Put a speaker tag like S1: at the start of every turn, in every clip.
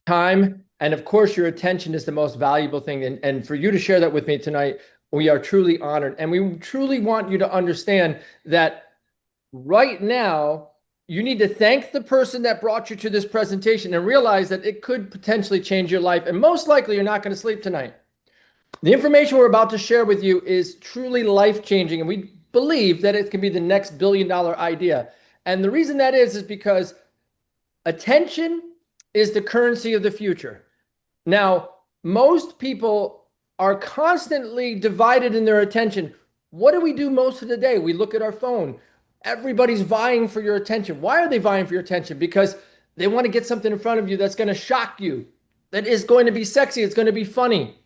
S1: Time, and of course, your attention is the most valuable thing. And for you to share that with me tonight, we are truly honored. And we truly want you to understand that right now, you need to thank the person that brought you to this presentation and realize that it could potentially change your life. And most likely, you're not going to sleep tonight. The information we're about to share with you is truly life-changing, and we believe that it can be the next billion-dollar idea. And the reason that is because attention is the currency of the future. Now, most people are constantly divided in their attention. What do we do most of the day? We look at our phone. Everybody's vying for your attention. Why are they vying for your attention? Because they want to get something in front of you that's going to shock you, that is going to be sexy, it's going to be funny.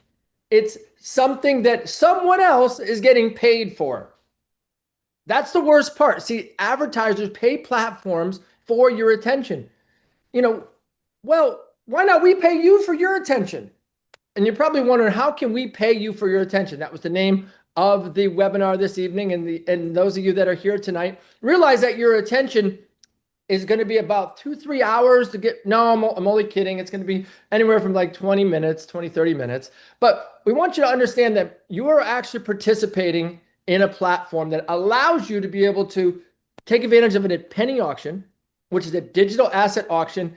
S1: It's something that someone else is getting paid for. That's the worst part. See, advertisers pay platforms for your attention. Well, why not we pay you for your attention? And you're probably wondering, how can we pay you for your attention? That was the name of the webinar this evening. And those of you that are here tonight, realize that your attention is going to be about 2-3 hours to get. No, I'm only kidding. It's going to be anywhere from like 20 minutes, 30 minutes. But we want you to understand that you are actually participating in a platform that allows you to be able to take advantage of it at penny auction, which is a digital asset auction.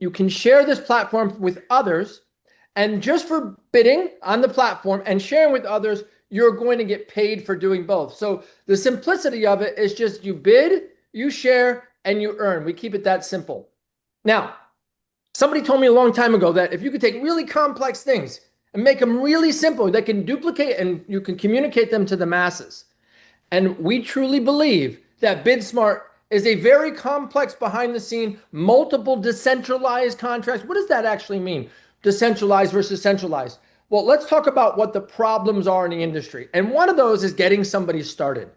S1: You can share this platform with others, and just for bidding on the platform and sharing with others, you're going to get paid for doing both. So the simplicity of it is just you bid, you share, and you earn. We keep it that simple. Now, somebody told me a long time ago that if you could take really complex things and make them really simple, they can duplicate and you can communicate them to the masses. And we truly believe that BidSmart is a very complex behind the scene, multiple decentralized contracts. What does that actually mean? Decentralized versus centralized. Well, let's talk about what the problems are in the industry. And one of those is getting somebody started.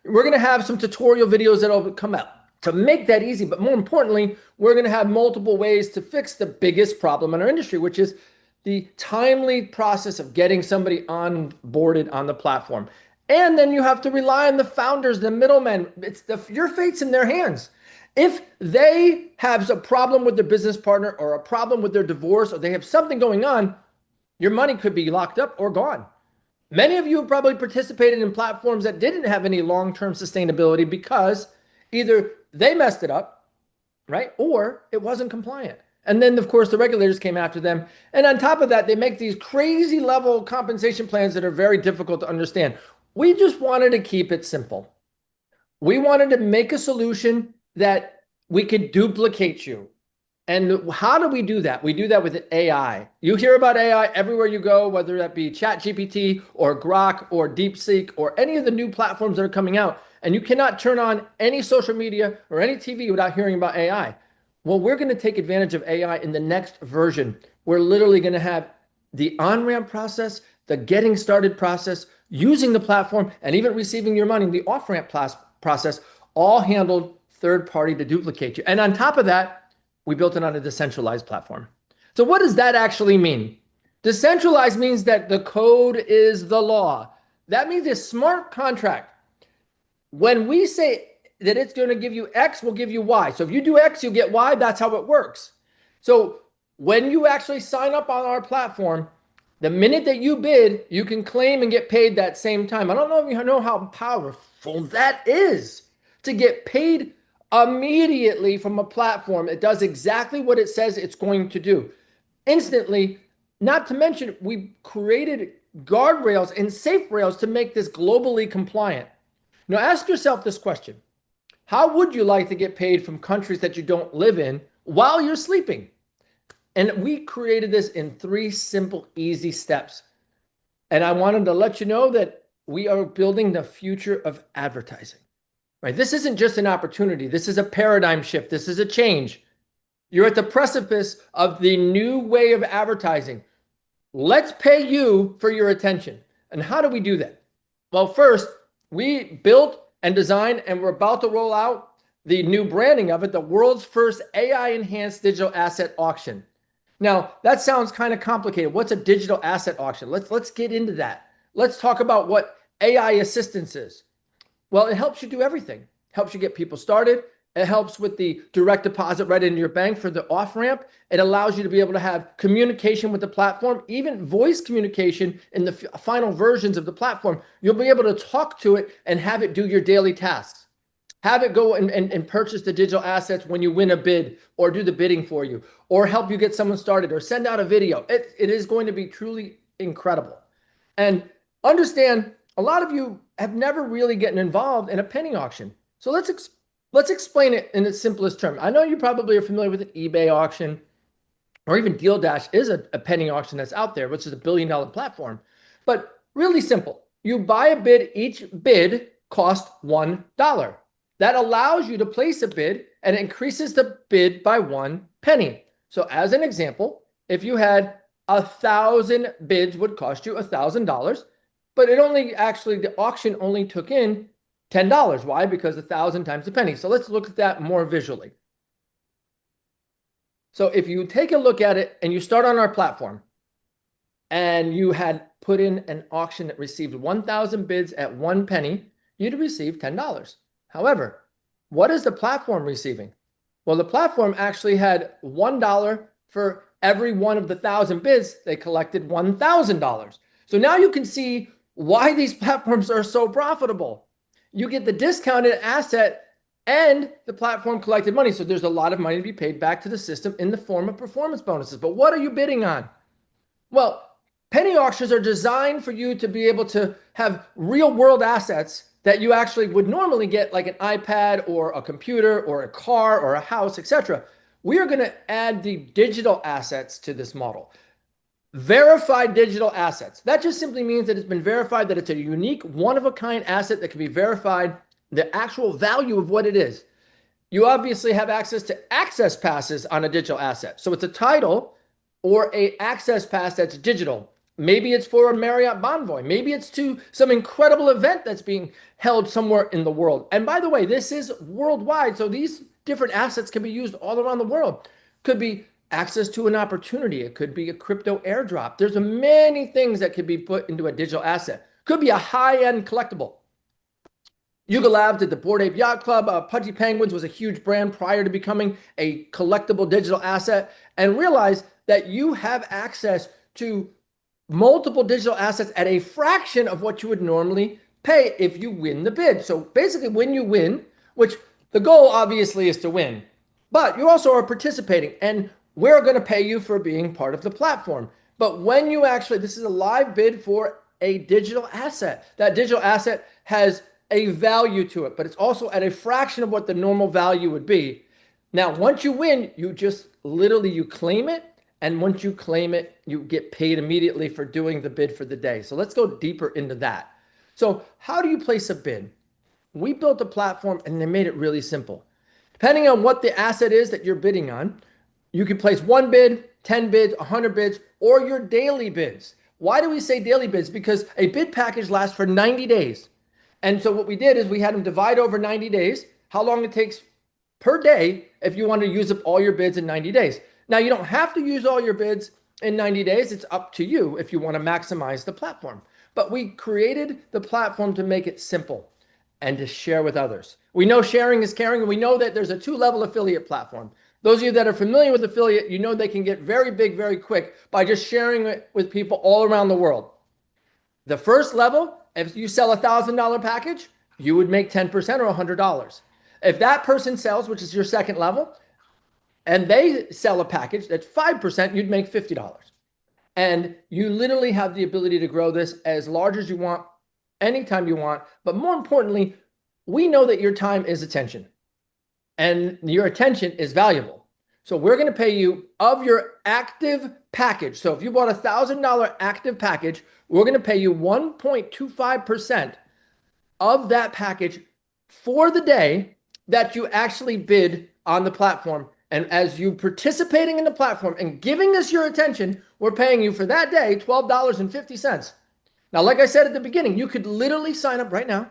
S1: We're going to have some tutorial videos that'll come out to make that easy. But more importantly, we're going to have multiple ways to fix the biggest problem in our industry, which is the timely process of getting somebody onboarded on the platform. And then you have to rely on the founders, the middlemen. Your fate's in their hands. If they have a problem with their business partner or a problem with their divorce, or they have something going on, your money could be locked up or gone. Many of you have probably participated in platforms that didn't have any long-term sustainability because either they messed it up, right? Or it wasn't compliant. And then, of course, the regulators came after them. And on top of that, they make these crazy level compensation plans that are very difficult to understand. We just wanted to keep it simple. We wanted to make a solution that we could duplicate you. And how do we do that? We do that with AI. You hear about AI everywhere you go, whether that be ChatGPT or Grok or DeepSeek or any of the new platforms that are coming out. And you cannot turn on any social media or any TV without hearing about AI. Well, we're going to take advantage of AI in the next version. We're literally going to have the on-ramp process, the getting started process, using the platform, and even receiving your money, the off-ramp process, all handled third party to duplicate you. And on top of that, we built it on a decentralized platform. So what does that actually mean? Decentralized means that the code is the law. That means a smart contract. When we say that it's going to give you X, we'll give you Y. So if you do X, you get Y. That's how it works. So when you actually sign up on our platform, the minute that you bid, you can claim and get paid that same time. I don't know if you know how powerful that is to get paid immediately from a platform. It does exactly what it says it's going to do instantly. Not to mention, we created guardrails and safe rails to make this globally compliant. Now ask yourself this question. How would you like to get paid from countries that you don't live in while you're sleeping? And we created this in 3 simple, easy steps. And I wanted to let you know that we are building the future of advertising, right? This isn't just an opportunity. This is a paradigm shift. This is a change. You're at the precipice of the new way of advertising. Let's pay you for your attention. And how do we do that? Well, first, we built and designed, and we're about to roll out the new branding of it, the world's first AI-enhanced digital asset auction. Now, that sounds kind of complicated. What's a digital asset auction? Let's get into that. Let's talk about what AI assistance is. Well, it helps you do everything. It helps you get people started. It helps with the direct deposit right into your bank for the off-ramp. It allows you to be able to have communication with the platform, even voice communication in the final versions of the platform. You'll be able to talk to it and have it do your daily tasks. Have it go and purchase the digital assets when you win a bid, or do the bidding for you, or help you get someone started, or send out a video. It is going to be truly incredible. And understand, a lot of you have never really gotten involved in a penny auction. So let's explain it in its simplest term. I know you probably are familiar with an eBay auction, or even Deal Dash is a penny auction that's out there, which is a billion-dollar platform. But really simple. You buy a bid, each bid costs $1. That allows you to place a bid, and it increases the bid by 1 penny. So as an example, if you had 1,000 bids, would cost you $1,000, but the auction only took in $10. Why? Because 1,000 times a penny. So let's look at that more visually. So if you take a look at it and you start on our platform, and you had put in an auction that received 1,000 bids at 1 penny, you'd receive $10. However, what is the platform receiving? Well, the platform actually had $1 for every one of the 1,000 bids. They collected $1,000. So now you can see why these platforms are so profitable. You get the discounted asset, and the platform collected money. So there's a lot of money to be paid back to the system in the form of performance bonuses. But what are you bidding on? Well, penny auctions are designed for you to be able to have real world assets that you actually would normally get, like an iPad or a computer or a car or a house, etc. We are going to add the digital assets to this model. Verified digital assets. That just simply means that it's been verified, that it's a unique, one-of-a-kind asset that can be verified, the actual value of what it is. You obviously have access to access passes on a digital asset. So it's a title or a access pass that's digital. Maybe it's for a Marriott Bonvoy. Maybe it's to some incredible event that's being held somewhere in the world. And by the way, this is worldwide. So these different assets can be used all around the world. Could be access to an opportunity. It could be a crypto airdrop. There's many things that could be put into a digital asset. Could be a high-end collectible. Yuga Labs did the Bored Ape Yacht Club. Pudgy Penguins was a huge brand prior to becoming a collectible digital asset. And realize that you have access to multiple digital assets at a fraction of what you would normally pay if you win the bid. So basically, when you win, which the goal obviously is to win, but you also are participating, and we're going to pay you for being part of the platform. But when you actually, this is a live bid for a digital asset. That digital asset has a value to it, but it's also at a fraction of what the normal value would be. Now, once you win, you just literally, you claim it. And once you claim it, you get paid immediately for doing the bid for the day. So let's go deeper into that. So how do you place a bid? We built a platform and they made it really simple. Depending on what the asset is that you're bidding on, you can place 1 bid, 10 bids, 100 bids, or your daily bids. Why do we say daily bids? Because a bid package lasts for 90 days. And so what we did is we had them divide over 90 days, how long it takes per day if you want to use up all your bids in 90 days. Now, you don't have to use all your bids in 90 days. It's up to you if you want to maximize the platform. But we created the platform to make it simple and to share with others. We know sharing is caring, and we know that there's a 2-level affiliate platform. Those of you that are familiar with affiliate, you know they can get very big, very quick by just sharing it with people all around the world. The first level, if you sell a $1,000 package, you would make 10% or $100. If that person sells, which is your second level, and they sell a package that's 5%, you'd make $50. And you literally have the ability to grow this as large as you want, anytime you want. But more importantly, we know that your time is attention and your attention is valuable. So we're going to pay you of your active package. So if you bought $1,000 active package, we're going to pay you 1.25% of that package for the day that you actually bid on the platform. And as you participating in the platform and giving us your attention, we're paying you for that day $12.50. Now, like I said at the beginning, you could literally sign up right now,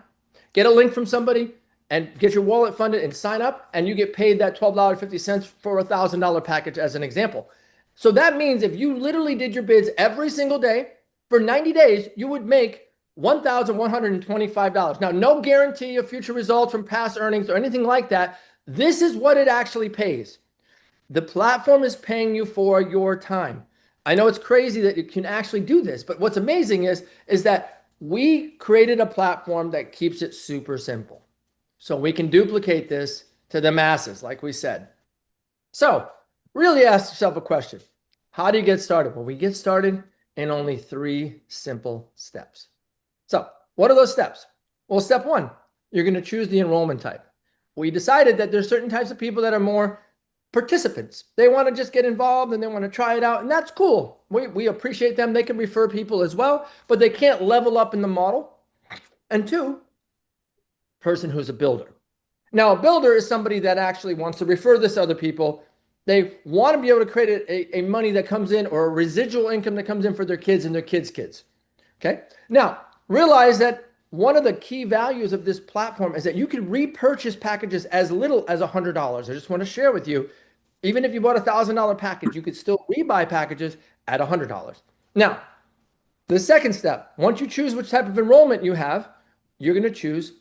S1: get a link from somebody, and get your wallet funded and sign up, and you get paid that $12.50 for a $1,000 package as an example. So that means if you literally did your bids every single day for 90 days, you would make $1,125. Now, no guarantee of future results from past earnings or anything like that. This is what it actually pays. The platform is paying you for your time. I know it's crazy that you can actually do this, but what's amazing is that we created a platform that keeps it super simple. So we can duplicate this to the masses, like we said. So really ask yourself a question. How do you get started? Well, we get started in only 3 simple steps. So what are those steps? Well, step 1, you're going to choose the enrollment type. We decided that there's certain types of people that are more participants. They want to just get involved and they want to try it out, and that's cool. We appreciate them. They can refer people as well, but they can't level up in the model. And 2, person who's a builder. Now, a builder is somebody that actually wants to refer this to other people. They want to be able to create a money that comes in, or a residual income that comes in for their kids and their kids' kids. Okay. Now, realize that one of the key values of this platform is that you can repurchase packages as little as $100. I just want to share with you, even if you bought a $1,000 package, you could still rebuy packages at $100. Now, the second step, once you choose which type of enrollment you have, you're going to choose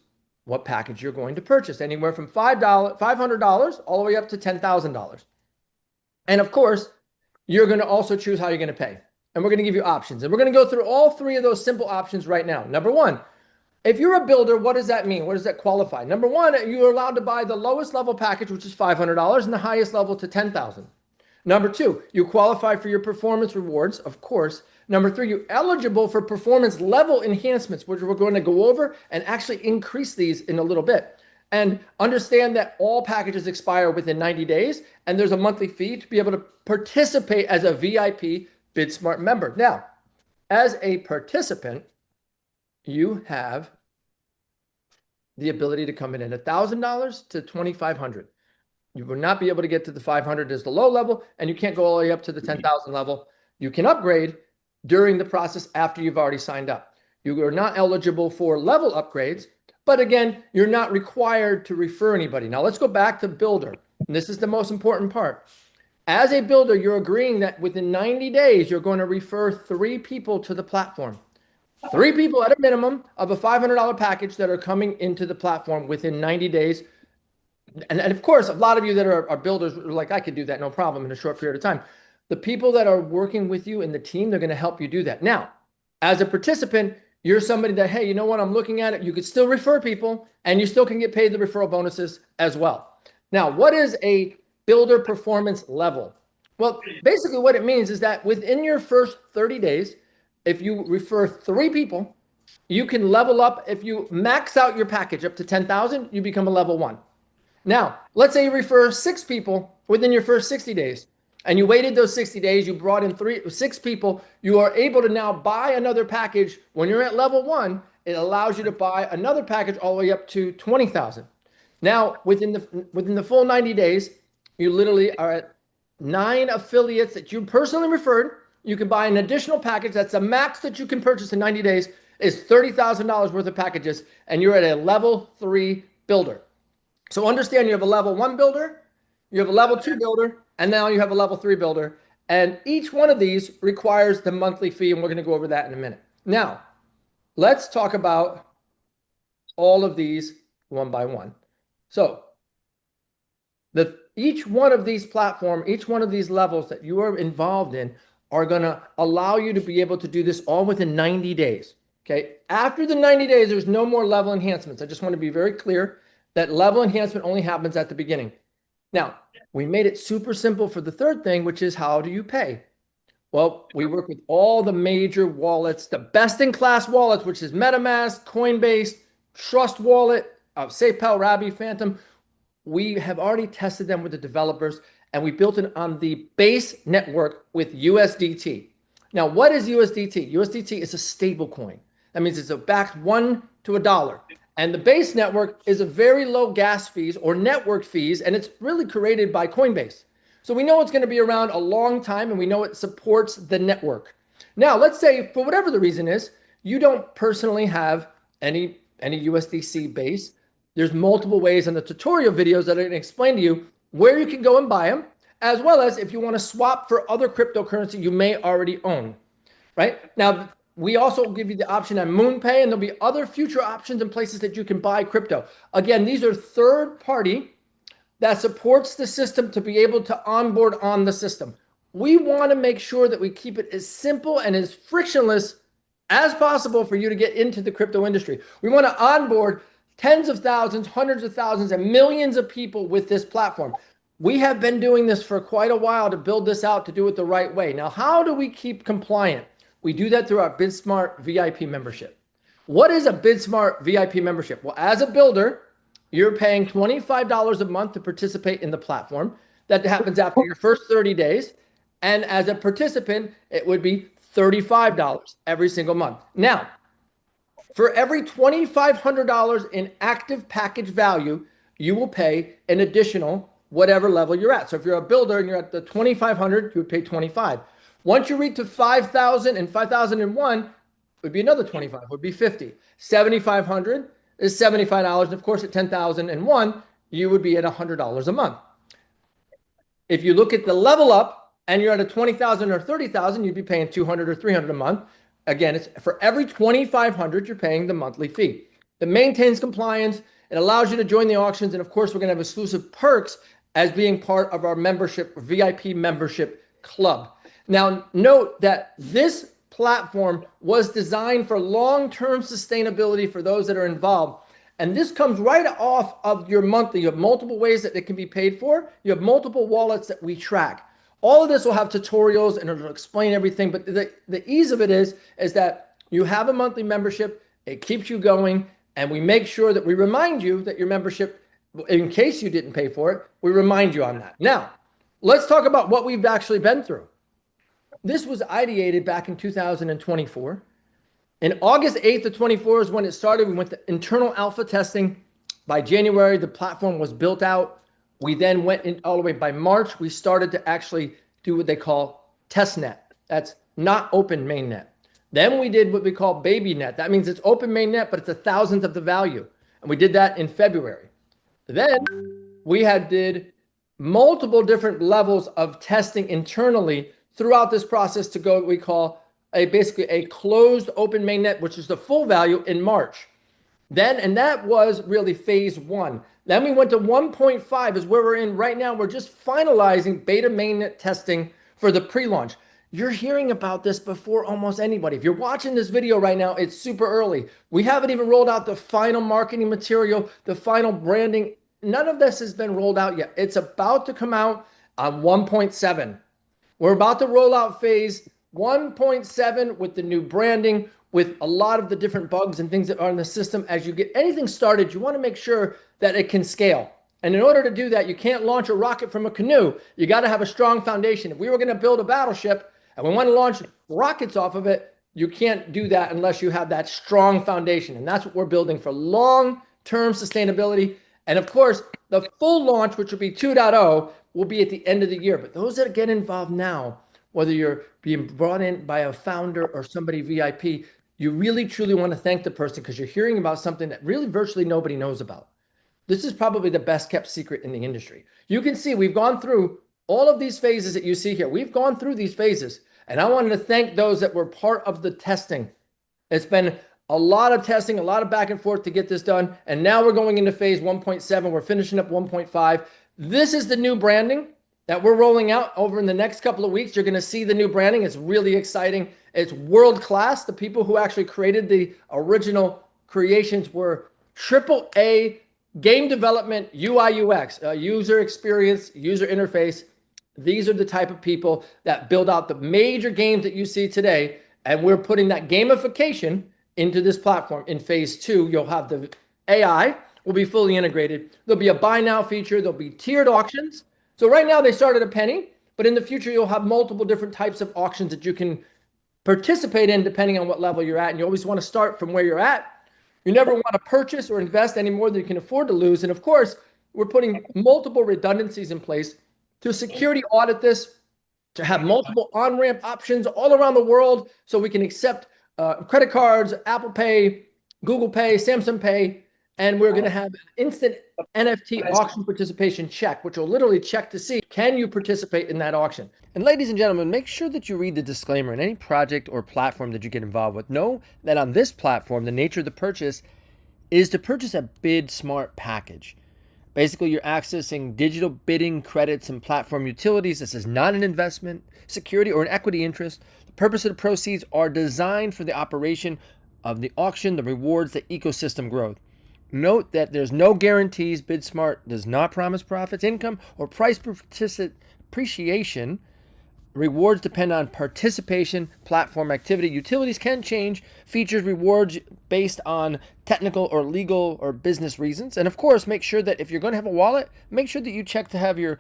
S1: what package you're going to purchase, anywhere from $500 all the way up to $10,000. And of course, you're going to also choose how you're going to pay. And we're going to give you options. And we're going to go through all 3 of those simple options right now. Number 1, if you're a builder, what does that mean? What does that qualify? Number 1, you're allowed to buy the lowest level package, which is $500, and the highest level to $10,000. Number 2, you qualify for your performance rewards, of course. Number 3, you're eligible for performance level enhancements, which we're going to go over and actually increase these in a little bit. And understand that all packages expire within 90 days, and there's a monthly fee to be able to participate as a VIP BidSmart member. Now, as a participant, you have the ability to come in at $1,000 to $2,500. You will not be able to get to the 500 as the low level, and you can't go all the way up to the 10,000 level. You can upgrade during the process after you've already signed up. You are not eligible for level upgrades, but again, you're not required to refer anybody. Now let's go back to builder. And this is the most important part. As a builder, you're agreeing that within 90 days, you're going to refer 3 people to the platform. 3 people at a minimum of a $500 package that are coming into the platform within 90 days. And of course, a lot of you that are builders are like, I could do that, no problem, in a short period of time. The people that are working with you in the team, they're going to help you do that. Now, as a participant, you're somebody that, hey, you know what, I'm looking at it. You could still refer people, and you still can get paid the referral bonuses as well. Now, what is a builder performance level? Well, basically what it means is that within your first 30 days, if you refer 3 people, you can level up. If you max out your package up to 10,000, you become a level 1. Now, let's say you refer 6 people within your first 60 days, and you waited those 60 days, you brought in 6 people, you are able to now buy another package. When you're at level 1, it allows you to buy another package all the way up to 20,000. Now, within the full 90 days, you literally are at 9 affiliates that you personally referred. You can buy an additional package. That's the max that you can purchase in 90 days is $30,000 worth of packages, and you're at a level 3 builder. So understand you have a level 1 builder, you have a level 2 builder, and now you have a level 3 builder. And each one of these requires the monthly fee, and we're going to go over that in a minute. Now, let's talk about all of these one by one. So each one of these platforms, each one of these levels that you are involved in are going to allow you to be able to do this all within 90 days. Okay. After the 90 days, there's no more level enhancements. I just want to be very clear that level enhancement only happens at the beginning. Now, we made it super simple for the third thing, which is how do you pay? Well, we work with all the major wallets, the best in class wallets, which is MetaMask, Coinbase, Trust Wallet, SafePal, Rabby, Phantom, we have already tested them with the developers, and we built it on the base network with USDT. Now, what is USDT? USDT is a stable coin. That means it's backed one to a dollar. And the base network is a very low gas fees or network fees, and it's really created by Coinbase. So we know it's going to be around a long time, and we know it supports the network. Now, let's say for whatever the reason is, you don't personally have any USDC base. There's multiple ways in the tutorial videos that are going to explain to you where you can go and buy them, as well as if you want to swap for other cryptocurrency you may already own, right? Now, we also give you the option on MoonPay, and there'll be other future options and places that you can buy crypto. Again, these are third party that supports the system to be able to onboard on the system. We want to make sure that we keep it as simple and as frictionless as possible for you to get into the crypto industry. We want to onboard tens of thousands, hundreds of thousands, and millions of people with this platform. We have been doing this for quite a while to build this out, to do it the right way. Now, how do we keep compliant? We do that through our BidSmart VIP membership. What is a BidSmart VIP membership? Well, as a builder, you're paying $25 a month to participate in the platform. That happens after your first 30 days. And as a participant, it would be $35 every single month. Now, for every $2,500 in active package value, you will pay an additional whatever level you're at. So if you're a builder and you're at the 2,500, you would pay 25. Once you reach to 5,000 and 5,001, it would be another 25, would be 50. 7,500 is $75. And of course, at 10,001, you would be at $100 a month. If you look at the level up and you're at a 20,000 or 30,000, you'd be paying 200 or 300 a month. Again, it's for every 2,500, you're paying the monthly fee. It maintains compliance. It allows you to join the auctions. And of course, we're going to have exclusive perks as being part of our membership, VIP membership club. Now, note that this platform was designed for long-term sustainability for those that are involved. And this comes right off of your monthly. You have multiple ways that it can be paid for. You have multiple wallets that we track. All of this will have tutorials and it'll explain everything. But the ease of it is that you have a monthly membership. It keeps you going. And we make sure that we remind you that your membership, in case you didn't pay for it, we remind you on that. Now, let's talk about what we've actually been through. This was ideated back in 2024. In August 8th of 24 is when it started. We went to internal alpha testing. By January, the platform was built out. We then went in all the way by March. We started to actually do what they call testnet. That's not open mainnet. Then we did what we call baby net. That means it's open mainnet, but it's a thousandth of the value. And we did that in February. Then we did multiple different levels of testing internally throughout this process to go what we call basically a closed open mainnet, which is the full value in March. Then, and that was really phase one. Then we went to 1.5 is where we're in right now. We're just finalizing beta mainnet testing for the pre-launch. You're hearing about this before almost anybody. If you're watching this video right now, it's super early. We haven't even rolled out the final marketing material, the final branding. None of this has been rolled out yet. It's about to come out on 1.7. We're about to roll out phase 1.7 with the new branding, with a lot of the different bugs and things that are in the system. As you get anything started, you want to make sure that it can scale. And in order to do that, you can't launch a rocket from a canoe. You got to have a strong foundation. If we were going to build a battleship and we want to launch rockets off of it, you can't do that unless you have that strong foundation. And that's what we're building for long-term sustainability. And of course, the full launch, which will be 2.0, will be at the end of the year. But those that get involved now, whether you're being brought in by a founder or somebody VIP, you really, truly want to thank the person because you're hearing about something that really virtually nobody knows about. This is probably the best kept secret in the industry. You can see we've gone through all of these phases that you see here. We've gone through these phases, and I wanted to thank those that were part of the testing. It's been a lot of testing, a lot of back and forth to get this done. And now we're going into phase 1.7. We're finishing up 1.5. This is the new branding that we're rolling out over in the next couple of weeks. You're going to see the new branding. It's really exciting. It's world class. The people who actually created the original creations were AAA game development, UI, UX, user experience, user interface. These are the type of people that build out the major games that you see today. And we're putting that gamification into this platform. In phase 2, you'll have the AI, will be fully integrated. There'll be a buy now feature. There'll be tiered auctions. So right now they start at a penny, but in the future you'll have multiple different types of auctions that you can participate in depending on what level you're at. And you always want to start from where you're at. You never want to purchase or invest any more than you can afford to lose. And of course, we're putting multiple redundancies in place to security audit this, to have multiple on-ramp options all around the world so we can accept credit cards, Apple Pay, Google Pay, Samsung Pay, and we're going to have an instant NFT auction participation check, which will literally check to see, can you participate in that auction? And ladies and gentlemen, make sure that you read the disclaimer in any project or platform that you get involved with. Know that on this platform, the nature of the purchase is to purchase a BidSmart package. Basically, you're accessing digital bidding credits and platform utilities. This is not an investment, security, or an equity interest. The purpose of the proceeds are designed for the operation of the auction, the rewards, the ecosystem growth. Note that there's no guarantees. BidSmart does not promise profits, income, or price appreciation. Rewards depend on participation, platform activity. Utilities can change features, rewards based on technical or legal or business reasons. And of course, make sure that if you're going to have a wallet, make sure that you check to have your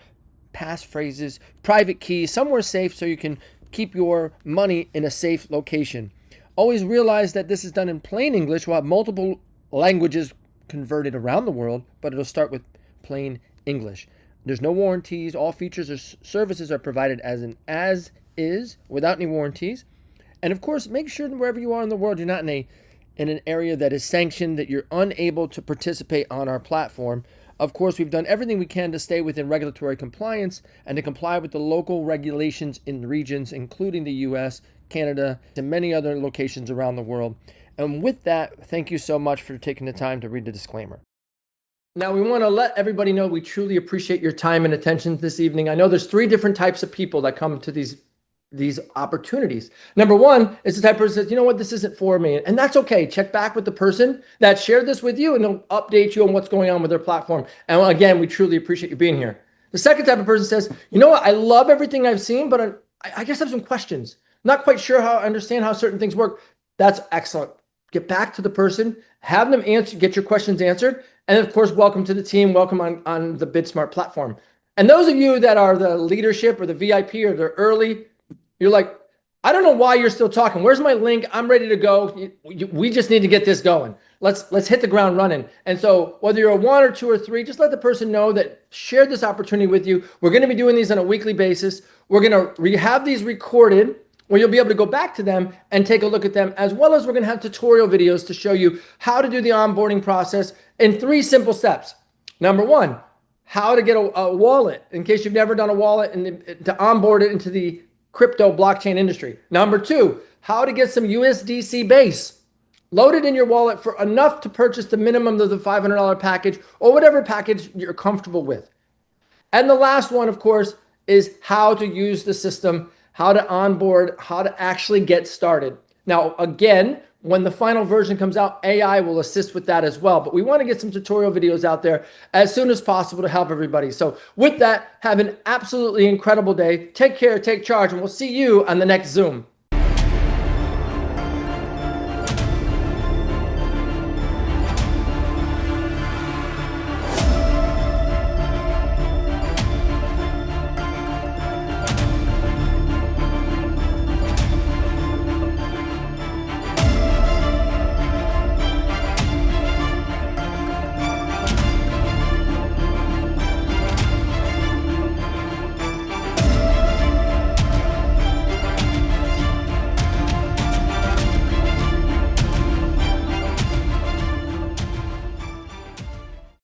S1: passphrases, private keys somewhere safe so you can keep your money in a safe location. Always realize that this is done in plain English. We'll have multiple languages converted around the world, but it'll start with plain English. There's no warranties. All features or services are provided as is without any warranties. And of course, make sure that wherever you are in the world, you're not in an area that is sanctioned, that you're unable to participate on our platform. Of course, we've done everything we can to stay within regulatory compliance and to comply with the local regulations in the regions, including the US, Canada, and many other locations around the world. And with that, thank you so much for taking the time to read the disclaimer. Now, we want to let everybody know we truly appreciate your time and attention this evening. I know there's 3 different types of people that come to these opportunities. Number one is the type of person that says, you know what, this isn't for me. And that's okay. Check back with the person that shared this with you and they'll update you on what's going on with their platform. And again, we truly appreciate you being here. The second type of person says, you know what, I love everything I've seen, but I just have some questions. Not quite sure how I understand how certain things work. That's excellent. Get back to the person, have them answer, get your questions answered. And of course, welcome to the team. Welcome on the BidSmart platform. And those of you that are the leadership or the VIP or the early, you're like, I don't know why you're still talking. Where's my link? I'm ready to go. We just need to get this going. Let's hit the ground running. And so whether you're a 1 or 2 or 3, just let the person know that shared this opportunity with you. We're going to be doing these on a weekly basis. We're going to have these recorded where you'll be able to go back to them and take a look at them, as well as we're going to have tutorial videos to show you how to do the onboarding process in 3 simple steps. Number 1, how to get a wallet in case you've never done a wallet and to onboard it into the crypto blockchain industry. Number 2, how to get some USDC base loaded in your wallet for enough to purchase the minimum of the $500 package or whatever package you're comfortable with. And the last one, of course, is how to use the system, how to onboard, how to actually get started. Now, again, when the final version comes out, AI will assist with that as well. But we want to get some tutorial videos out there as soon as possible to help everybody. So with that, have an absolutely incredible day. Take care, take charge, and we'll see you on the next Zoom.